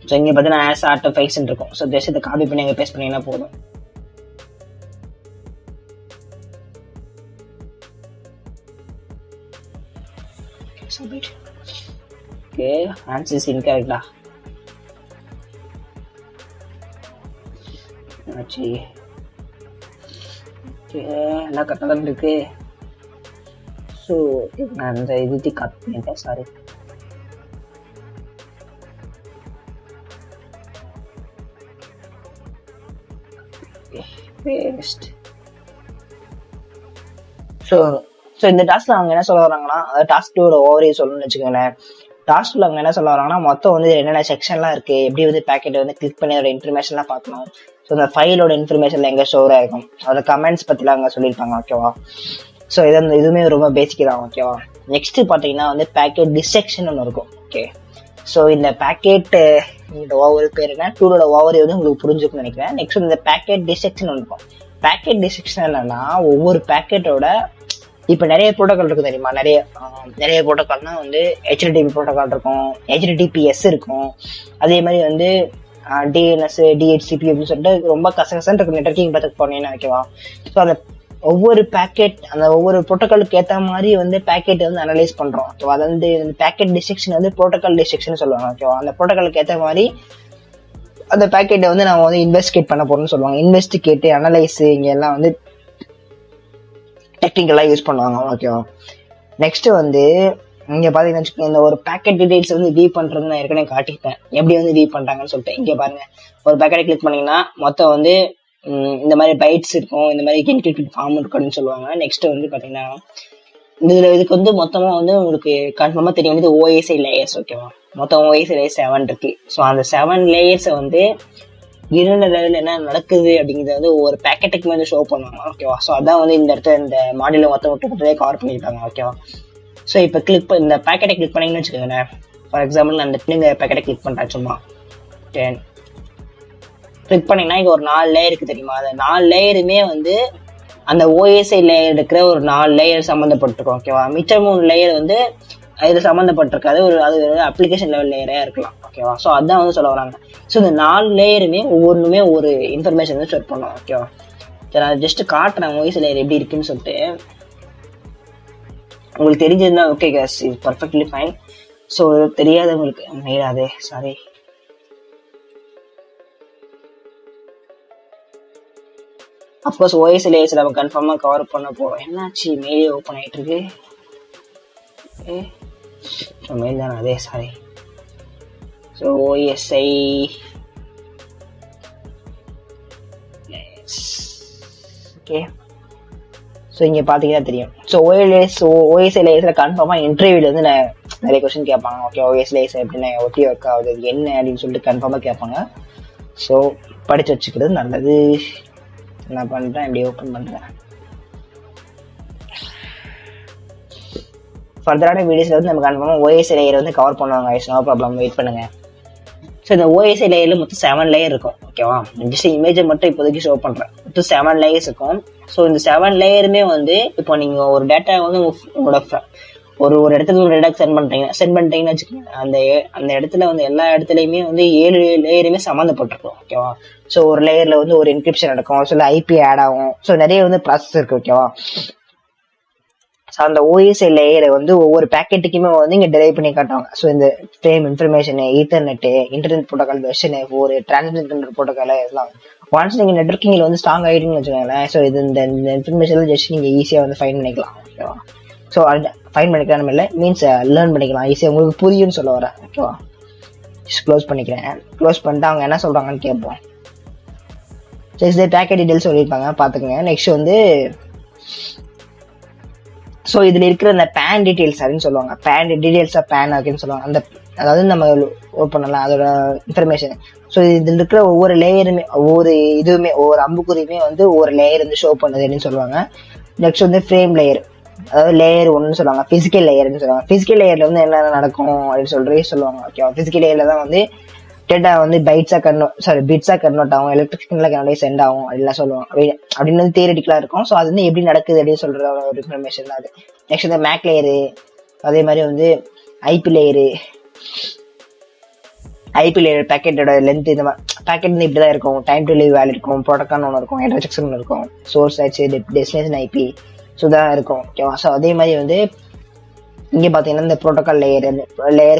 S1: ஸோ இங்கே பார்த்தீங்கன்னா ஆஸ் ஆர்டிஃபைக்ஸ்ன்னு இருக்கும். ஸோ ஜஸ்ட் இதை காப்பி பண்ணி அங்கே பேஸ்ட் பண்ணிங்கன்னா போதும். சப்மிட். ஓகே, ஆன்சர்ஸ் இன்கரெக்டா ஆச்சு. ஓகே, எல்லாம் கரெக்டாக தான் இருக்கு. ஸோ நான் அந்த இது கட் பண்ணிட்டேன், சாரி. பேஸ்ட். ஸோ இந்த டாஸ்க்ல அவங்க என்ன சொல்ல வராங்கன்னா, அதாவது டாஸ்க் 2 ஓவரே சொல்லணும்னு வச்சுக்கோங்களேன். டாஸ்க் 2 அவங்க என்ன சொல்ல வராங்கன்னா, மொத்தம் வந்து என்னென்ன செக்ஷன்லாம் இருக்கு, எப்படி வந்து பேக்கெட் வந்து கிளிக் பண்ணி அதோட இன்ஃபர்மேஷன்லாம் பார்க்கணும். ஸோ அந்த ஃபைலோட இன்ஃபர்மேஷன்ல எங்கே ஸ்டோர் ஆயிருக்கும், அதோட கமெண்ட்ஸ் பற்றிலாம் அங்கே சொல்லியிருப்பாங்க. ஓகேவா, ஸோ இதுவுமே ரொம்ப பேசிக் தான். ஓகேவா, நெக்ஸ்ட் பார்த்தீங்கன்னா வந்து பேக்கெட் டிசெக்ஷன் ஒன்று இருக்கும். ஓகே, ஸோ இந்த பேக்கெட் ஓவர் பேர் என்ன, 2 ஓவரே வந்து உங்களுக்கு புரிஞ்சுக்குன்னு நினைக்கிறேன். நெக்ஸ்ட் இந்த பேக்கெட் டிசெக்ஷன் ஒன்று இருக்கும். பேக்கெட் டிசெக்ஷன் என்னன்னா, ஒவ்வொரு பேக்கெட்டோட இப்போ நிறைய ப்ரோட்டோகால் இருக்கும் தெரியுமா, நிறைய ப்ரோட்டோகால்னா வந்து HTTP ப்ரோட்டோகால் இருக்கும், HTTPS இருக்கும், அதே மாதிரி வந்து DNS DHCP அப்படின்னு சொல்லிட்டு ரொம்ப கசகசன்னு இருக்கும் நெட்வொர்க்கிங் பார்த்துட்டு போனீங்கன்னா. ஓகேவா, ஸோ அந்த ஒவ்வொரு பேக்கெட் அந்த ஒவ்வொரு ப்ரோட்டோகாலுக்கு ஏற்ற மாதிரி வந்து பேக்கெட் வந்து அனலைஸ் பண்ணுறோம். ஓகேவா, அது வந்து பேக்கெட் டிசெக்ஷன் வந்து ப்ரோட்டோகால் டிசெக்ஷன் சொல்லுவாங்க. ஓகேவா, அந்த ப்ரோட்டோகாலுக்கு ஏற்ற மாதிரி அந்த பேக்கெட்டை வந்து நம்ம வந்து இன்வெஸ்டிகேட் பண்ண போறோம்னு சொல்லுவாங்க. இன்வெஸ்டிகேட், அனலைஸ் இங்கே எல்லாம் வந்து டெக்னிக்கலாக யூஸ் பண்ணுவாங்க. ஓகேவா, நெக்ஸ்ட் வந்து இங்கே பார்த்தீங்கன்னு வச்சுக்கோங்க, இந்த ஒரு பேக்கெட் டீடைல்ஸ் வந்து வியூ பண்ணுறது நான் ஏற்கனவே காட்டிட்டேன், எப்படி வந்து வியூ பண்ணுறாங்கன்னு சொல்லிட்டு. இங்கே பாருங்க, ஒரு பேக்கெட்டை கிளிக் பண்ணிங்கன்னா மொத்தம் வந்து இந்த மாதிரி பைட்ஸ் இருக்கும், இந்த மாதிரி என்கிரிப்டட் ஃபார்ம் இருக்குன்னு சொல்லுவாங்க. நெக்ஸ்ட் வந்து பார்த்தீங்கன்னா இதுக்கு வந்து மொத்தமாக வந்து உங்களுக்கு கன்ஃபார்மாக தெரிய வேண்டியது OSI லேயர்ஸ். ஓகேவா, மொத்தம் OSI லேயர்ஸ் 7 இருக்கு. ஸோ அந்த 7 லேயர்ஸை வந்து இரண்டு லெவலில் என்ன நடக்குது அப்படிங்கிறத வந்து ஒவ்வொரு பேக்கெட்டுக்கு வந்து ஷோ பண்ணுவாங்க. ஓகேவா, ஸோ அதான் வந்து இந்த இடத்துல இந்த மாடியில் மொத்தம் கவர் பண்ணியிருக்காங்க. ஓகேவா, ஸோ இப்போ இந்த பேக்கெட்டை கிளிக் பண்ணிங்கன்னு வச்சுக்கோங்களேன். ஃபார் எக்ஸாம்பிள் நான் இந்த பேக்கெட்டை கிளிக் பண்ணுறேன், சும்மா 10 கிளிக் பண்ணிங்கன்னா இங்கே ஒரு 4 லேயர் இருக்குது தெரியுமா. அந்த 4 லேயருமே வந்து அந்த OSI லேயர் இருக்கிற ஒரு 4 லேயர் சம்மந்தப்பட்டிருக்கும். ஓகேவா, மிச்சம் 3 லேயர் வந்து இதில் சம்மந்தப்பட்டிருக்காது, அது அப்ளிகேஷன் லெவல் லேயராக இருக்கலாம். ஓகேவா, ஸோ அதான் வந்து சொல்ல வராங்க. ஸோ இந்த 4 லேயருமே ஒவ்வொன்றுமே ஒரு இன்ஃபர்மேஷன் வந்து ஸ்டோர் பண்ணுவோம். ஓகேவா, சரி நான் ஜஸ்ட் காட்டுறேன் OSI லேயர் எப்படி இருக்குன்னு சொல்லிட்டு. உங்களுக்கு தெரிஞ்சிருந்தா ஓகே கேஸ், இது பர்ஃபெக்ட்லி ஃபைன். ஸோ தெரியாதவங்களுக்கு மேலாதே, சாரி. அஃப்கோர்ஸ் OSI லேயர்ஸ் நம்ம கன்ஃபார்மாக கவர் பண்ண போகிறோம். என்னாச்சு, மெயிலே ஓப்பன் ஆகிட்டு இருக்கு. மெயில் தானே, அதே, sorry. So OSI layers okay. So இங்கே பார்த்தீங்கன்னா தெரியும். ஸோ ஓஎஸ்ஐ லேயர்ஸில் கன்ஃபார்மாக இன்டர்வியூவில் வந்து நிறைய கொஸ்டின் கேட்பாங்க. ஓகே, ஓஎஸ் லேயர்ஸ் எப்படின்னா எப்படி ஒர்க் ஆகுது, அது என்ன அப்படின்னு சொல்லிட்டு கன்ஃபார்மாக கேட்பாங்க. ஸோ படித்து வச்சுக்கிறது நல்லது. நான் பண்ணுறேன், இப்படி ஓப்பன் பண்ணுறேன். ஃபர்தரான வீடியோஸில் வந்து நம்ம கன்ஃபார்மாக ஓஎஸ்ஐ லேயர் வந்து கவர் பண்ணுவாங்க. நோ ப்ராப்ளம், வெயிட் பண்ணுங்க. ஸோ இந்த ஓஎஸ்ஐ லேயரில் மொத்தம் 7 லேயர் இருக்கும். ஓகேவா, ஜஸ்ட் இமேஜை மட்டும் இப்போதைக்கு ஷோ பண்ணுறேன். மொத்தம் 7 லேயர்ஸ் இருக்கும். ஸோ இந்த 7 லேயருமே வந்து இப்போ நீங்கள் ஒரு டேட்டா வந்து உங்களோட ஒரு இடத்துல ஒரு டேட்டா சென்ட் பண்ணிட்டீங்கன்னு வச்சுக்கோங்க. அந்த இடத்துல வந்து எல்லா இடத்துலையுமே வந்து 7 லேயருமே சம்மந்தப்பட்டிருக்கும். ஓகேவா, ஸோ ஒரு லேயரில் வந்து ஒரு என்கிரிப்ஷன் நடக்கும், சில ஐபி ஆட் ஆகும். ஸோ நிறைய வந்து ப்ராசஸ் இருக்குது. ஓகேவா, ஸோ அந்த ஓஎஸ்ஐ லேயரை வந்து ஒவ்வொரு பேக்கெட்டுக்குமே வந்து இங்கே டெரைவ் பண்ணி காட்டுவாங்க. ஸோ இந்த frame information, ethernet, internet protocol version, ஒரு டிரான்ஸ்மிட் ப்ரோட்டோகால் இதெல்லாம் ஒன்ஸ் நீங்கள் நெட்வொர்க்கிங்கில் வந்து ஸ்ட்ராங் ஆகிட்டீங்கன்னு வச்சுக்கோங்களேன். ஸோ இது இந்த இன்ஃபர்மேஷன் ஜஸ்ட் நீங்கள் ஈஸியாக வந்து ஃபைன் பண்ணிக்கலாம். ஓகேவா, ஸோ ஃபைன் பண்ணிக்கலாம் இல்லை, மீன்ஸ் லேர்ன் பண்ணிக்கலாம் ஈஸியாக, உங்களுக்கு புரியும்னு சொல்ல வரேன். ஓகேவா, ஜஸ்ட் க்ளோஸ் பண்ணிக்கிறேன். க்ளோஸ் பண்ணிட்டு அவங்க என்ன சொல்கிறாங்கன்னு கேட்போம். ஸோ இது பேக்கெட் டீட்டெயில்ஸ் சொல்லியிருப்பாங்க, பார்த்துக்கோங்க. நெக்ஸ்ட் வந்து ஸோ இதில் இருக்கிற அந்த பேன் டீட்டெயில்ஸ் அப்படின்னு சொல்லுவாங்க. பேன் டீட்டெயில்ஸாக பேன் அப்படின்னு சொல்லுவாங்க. அந்த அதாவது நம்ம ஓப்பன் பண்ணலாம் அதோட இன்ஃபர்மேஷன். ஸோ இதில் இருக்கிற ஒவ்வொரு லேயருமே ஒவ்வொரு அம்புக்குறியுமே வந்து ஒவ்வொரு லேயர் வந்து ஷோ பண்ணுது அப்படின்னு சொல்லுவாங்க. நெக்ஸ்ட் வந்து ஃப்ரேம் லேயர், அதாவது லேயர் 1 சொல்லுவாங்க. ஃபிசிக்கல் லேயர்னு சொல்லுவாங்க. ஃபிசிக்கல் லேயர்ல வந்து என்னென்ன நடக்கும் அப்படின்னு சொல்லுவாங்க. ஓகேவா, ஃபிசிக்கல் லேயர்ல தான் வந்து டேட்டா வந்து பிட்ஸா கன்வெர்ட் ஆகும், எலக்ட்ரிசிட்டில கன்வெர்ட் சென்ட் ஆகும் அப்படின்லாம் சொல்லுவாங்க. அப்படின்னு வந்து தியரிட்டிக்கலா இருக்கும். ஸோ அது வந்து எப்படி நடக்குது அப்படின்னு சொல்ற ஒரு இன்ஃபர்மேஷன் தான் அது. நெக்ஸ்ட் இந்த மேக் லேயரு, அதே மாதிரி வந்து ஐபி லேயர் பேக்கெட்டோட லென்த், இந்த மாதிரி பேக்கெட் வந்து இப்படிதான் இருக்கும். டைம் டு லீவ் வேல்யூ இருக்கும், ப்ரோட்டோகால் ஒன்று இருக்கும், இன்டர்செக்ஷன் ஒன்று இருக்கும், சோர்ஸ் ஆச்சு, டெஸ்டினேஷன் ஐபி, ஸோ தான் இருக்கும். ஓகேவா, ஸோ அதே மாதிரி வந்து இங்கே பார்த்தீங்கன்னா இந்த ப்ரோட்டோகால் லேயர்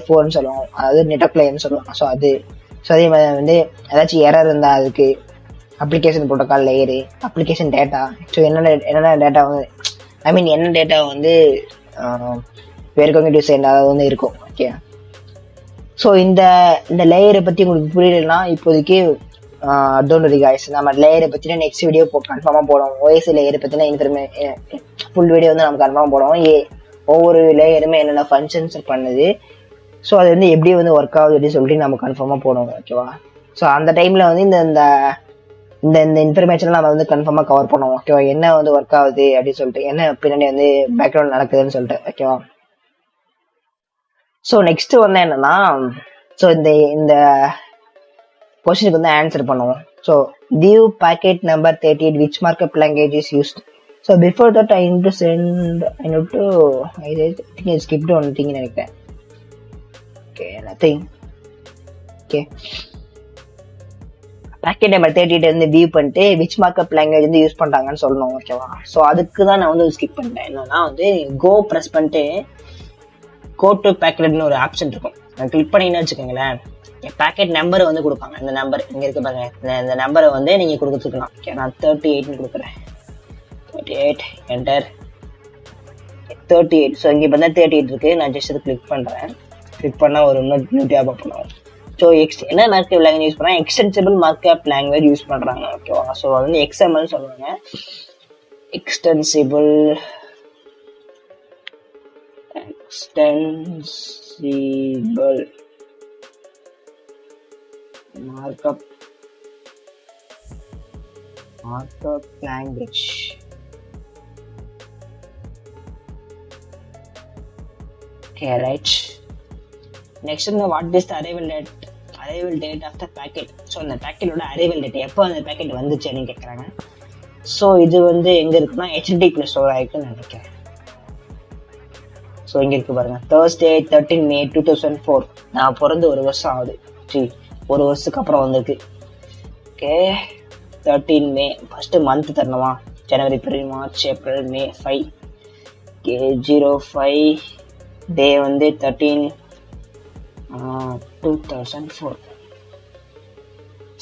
S1: 4ன்னு சொல்லுவோம், அதாவது நெட்வொர்க் லேயர்னு சொல்லுவாங்க. ஸோ அதே மாதிரி வந்து ஏதாச்சும் எரர் இருந்தால் அதுக்கு application protocol layer, application data. So என்னென்ன டேட்டா வந்து என்ன டேட்டா வந்து வேறு சென்ட் அதாவது வந்து இருக்கும். ஓகே, ஸோ இந்த லேயரை பற்றி உங்களுக்கு புரியலன்னா இப்போதைக்கு டோன்ட் வரி गाइस, நம்ம லேயரை பற்றின நெக்ஸ்ட் வீடியோ கன்ஃபார்மாக போடுவோம். ஓஎஸ்ஐ லேயரை பற்றின ஃபுல் வீடியோ வந்து நம்ம கன்ஃபார்மாக போடுவோம். ஒவ்வொரு லேயருமே என்னென்ன ஃபங்க்ஷன்ஸ் பண்ணுது, ஸோ அது வந்து எப்படி வந்து ஒர்க் ஆகுது அப்படின்னு சொல்லிட்டு நம்ம கன்ஃபார்மாக போடுவோம். ஓகேவா, ஸோ அந்த டைமில் வந்து இந்த இன்ஃபர்மேஷன் நம்ம வந்து கன்ஃபார்மாக கவர் பண்ணுவோம். ஓகேவா, என்ன வந்து ஒர்க் ஆகுது அப்படின்னு சொல்லிட்டு, என்ன பின்னாடி வந்து பேக்ரவுண்ட் நடக்குதுன்னு சொல்லிட்டு. ஓகேவா, ஸோ நெக்ஸ்ட் வந்து என்னன்னா, ஸோ இந்த கொஸ்டினுக்கு வந்து ஆன்சர் பண்ணுவோம். So view packet number 38 which markup language is used. So before that I need to I think I skipped one thing நினைக்கிறேன். Okay, nothing. Okay, packet number 38 வந்து வியூ பண்ணிட்டு which markup language வந்து use பண்றாங்கன்னு சொல்லணும். ஓகேவா, so அதுக்கு தான் நான் வந்து ஸ்கிப் பண்ணிட்டேன். என்னன்னா வந்து கோ ப்ரெஸ் பண்ணிட்டு கோ டு பேக்கெட்னு ஒரு ஆப்ஷன் இருக்கும், கிளிக் பண்ணீங்கன்னு வச்சுக்கோங்களேன். பேக்கெட் நம்பரை வந்து கொடுப்பாங்க. இந்த நம்பர் இங்கே இருக்கு பாருங்க, இந்த நம்பரை வந்து நீங்கள் கொடுத்துக்கலாம். ஓகே, நான் 38ன்னு கொடுக்குறேன். 38 என்டர் 38. ஸோ இங்கே இப்போ தான் 38 இருக்கு. நான் ஜஸ்ட் இது கிளிக் பண்ணுறேன். கிளிக் பண்ணால் ஒரு நியூ டேப் பண்ணுவோம். ஸோ என்ன மார்க்அப் லாங்குவேஜ் யூஸ் பண்ணுறாங்க, எக்ஸ்டென்சிபிள் மார்க்அப் லாங்குவேஜ் யூஸ் பண்ணுறாங்க. ஓகேவா, ஸோ அது வந்து XML சொல்லுவாங்க, extensible markup language. Okay, right. Next is what is the arrival date of the packet. So அந்த packet-ஓட arrival date எப்போ அந்த packet வந்துச்சுன்னு கேட்குறாங்க. ஸோ இது வந்து எங்க இருக்குன்னா HTTP ஸ்டோர் ஆகிருக்குன்னு நினைக்கிறேன். ஸோ இங்கே இருக்கு பாருங்க, Thursday 13 May 2004. நான் பிறந்து 1 வருஷம் ஆகுது. 1 வருஷத்துக்கு அப்புறம் வந்திருக்கு. ஓகே, 13 May ஃபர்ஸ்ட் மந்த் தரணுமா, ஜனவரி, பிப்ரவரி, மார்ச், ஏப்ரல், மே 5. ஓகே, 05 டே வந்து 13 2004.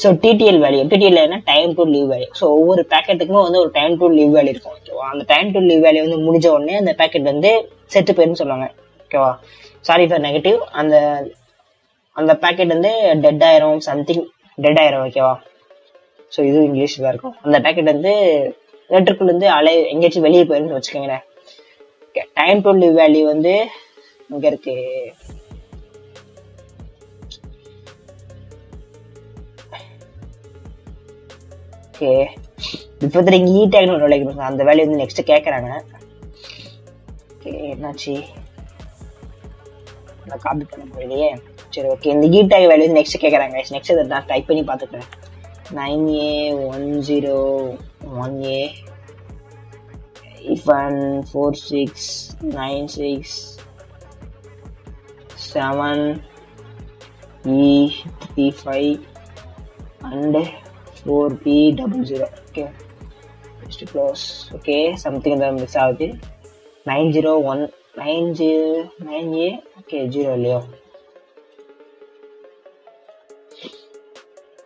S1: ஸோ டிடிஎல் வேல்யூ, டிடிஎல் என்ன, time to leave value. So ஒவ்வொரு பேக்கெட்டுக்குமே வந்து ஒரு டைம் டு லீவ் வேல்யூ இருக்கும். ஓகேவா, அந்த டைம் டு லீவ் வேல்யூ வந்து முடிஞ்ச உடனே அந்த பேக்கெட் வந்து செத்து போயிருன்னு சொல்லுவாங்க. ஓகேவா, சாரி ஃபார் நெகட்டிவ், அந்த பேக்கெட் வந்து டெட் ஆயிரும், சம்திங் டெட் ஆயிரும். ஓகேவா, ஸோ இது இங்கிலீஷில் இருக்கும். அந்த பேக்கெட் வந்து எலக்ட்ரிக்கல் வந்து அலை எங்கேயாச்சும் வெளியே போயிருன்னு வச்சுக்கோங்களேன். டைம் டு லிவ் வேல்யூ வந்து இங்க இருக்கு. ஓகே, இப்போ இங்க ஈ டேக்னு ஒரு வேல்யூ அந்த வேல்யூ வந்து நெக்ஸ்ட் கேட்கறாங்க. ஓகே, என்னாச்சு நான் காப்பி பண்ண போயிலையே. சரி, ஓகே, இந்த ஈ டேக் வேல்யூ வந்து நெக்ஸ்ட் கேட்கறாங்க. நெக்ஸ்ட் இதை நான் டைப் பண்ணி பார்த்துக்கிறேன். 9A1018A 14696 7E35 and 4B00. okay, just close. okay, something that miss ஆகுது. 90190 okay 0 இல்லையோ.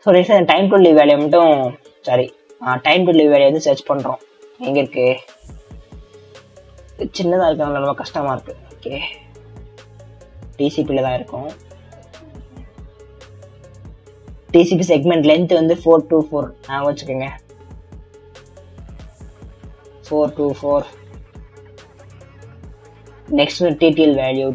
S1: So reason time to live value மட்டும் sorry time to live value வந்து சர்ச் பண்ணுறோம். எங்கே இருக்கு? சின்னதாக இருக்கிறதுனால ரொம்ப கஷ்டமாக இருக்கு. ஓகே, டிசிபியில் தான் இருக்கும். டிசிபி செக்மெண்ட் லென்த் வந்து 424 வச்சுக்கோங்க. 424. Next DDL value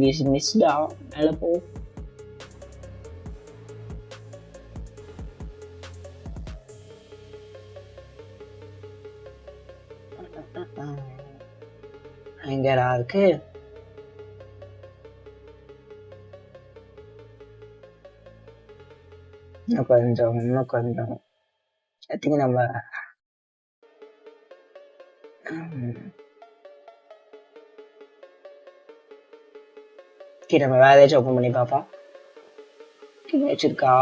S1: is missed out. Hello. எங்கடா இருக்கு? இன்னும் கொஞ்சம் ஐ திங்க் நம்ம நம்ம வேற ஏதாச்சும் ஓப்பன் பண்ணி பார்ப்போம். வச்சிருக்கா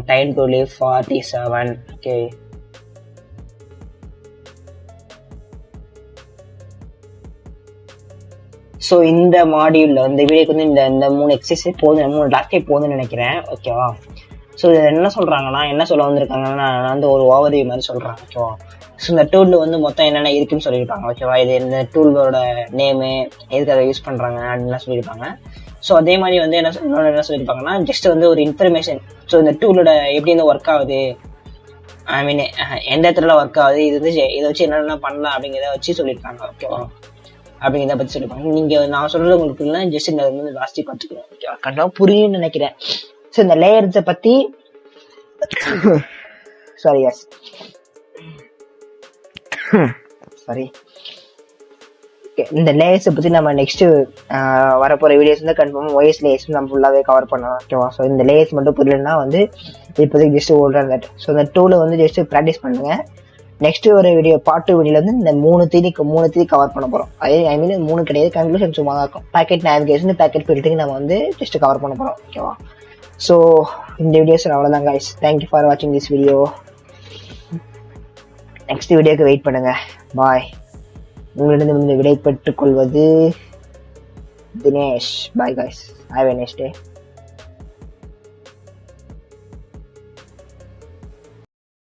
S1: time to live 47. Okay, so இந்த மாடியூல்ல இந்த வீடியோக்கு வந்து இந்த 3 எக்ஸசைஸ் போதும், 3 டாஸ்கே போதும்னு நினைக்கிறேன். ஓகேவா? ஸோ இதில் என்ன சொல்றாங்கன்னா, என்ன சொல்ல வந்திருக்காங்கன்னா, நான் வந்து ஒரு ஓவர்வியூ மாதிரி சொல்றேன். ஓகேவா? ஸோ இந்த டூல்ல வந்து மொத்தம் என்னென்ன இருக்குன்னு சொல்லியிருப்பாங்க. ஓகேவா? இது இந்த டூலோட நேமு, எதுக்கு அதை யூஸ் பண்றாங்க அப்படின்லாம் சொல்லியிருப்பாங்க. ஸோ அதே மாதிரி வந்து என்ன சொல்லியிருப்பாங்கன்னா, ஜஸ்ட் வந்து ஒரு இன்ஃபர்மேஷன். ஸோ இந்த டூலோட எப்படி வந்து ஒர்க் ஆகுது, ஐ மீன் எந்த இடத்துல ஒர்க் ஆகுது, இது வந்து இதை வச்சு என்னென்ன பண்ணலாம் அப்படிங்கிறத வச்சு சொல்லியிருக்காங்க. ஓகேவா? அப்படிங்கிறத பத்தி சொல்லியிருப்பாங்க. நீங்க நான் சொல்றது உங்களுக்கு இல்லை, ஜஸ்ட் இந்த வந்து லாஸ்டி பார்த்துக்கணும். ஓகேவா? கண்டிப்பாக புரியும்னு நினைக்கிறேன். ஸோ இந்த லேயர்ஸை பத்தி சாரி இந்த லேயர்ஸை பற்றி நம்ம நெக்ஸ்ட் வரப்போகிற வீடியோஸ் வந்து கன்ஃபார்மாக ஒய்எஸ் லேயர்ஸ் நம்ம ஃபுல்லாகவே கவர் பண்ணலாம். ஓகேவா? ஸோ இந்த லேயர்ஸ் மட்டும் புரியலன்னா வந்து இப்போதைக்கு ஜஸ்ட் ஓல்டர் தட். ஸோ இந்த டூலை வந்து ஜஸ்ட் ப்ராக்டிஸ் பண்ணுங்க. நெக்ஸ்ட் ஒரு வீடியோ பார்ட் 2 வீடியோல வந்து இந்த 3 தேதி கவர் பண்ண போகிறோம். ஐ மீன் 3 கிடையாது, கன்க்ளூஷன் சும்மா தான் இருக்கும். பேக்கெட் நேவிகேஷன், பேக்கெட் ஃபில்டரிங் நம்ம வந்து ஜஸ்ட் கவர் பண்ண போகிறோம். ஓகேவா? ஸோ இந்த வீடியோஸ் அவ்வளோதான் கைஸ். தேங்க்யூ ஃபார் வாட்சிங் திஸ் வீடியோ. நெக்ஸ்ட் வீடியோக்கு வெயிட் பண்ணுங்க. பாய். உங்களிடம் விடை பெற்றுக் கொள்வது Dinesh. Bye guys. Have a nice day.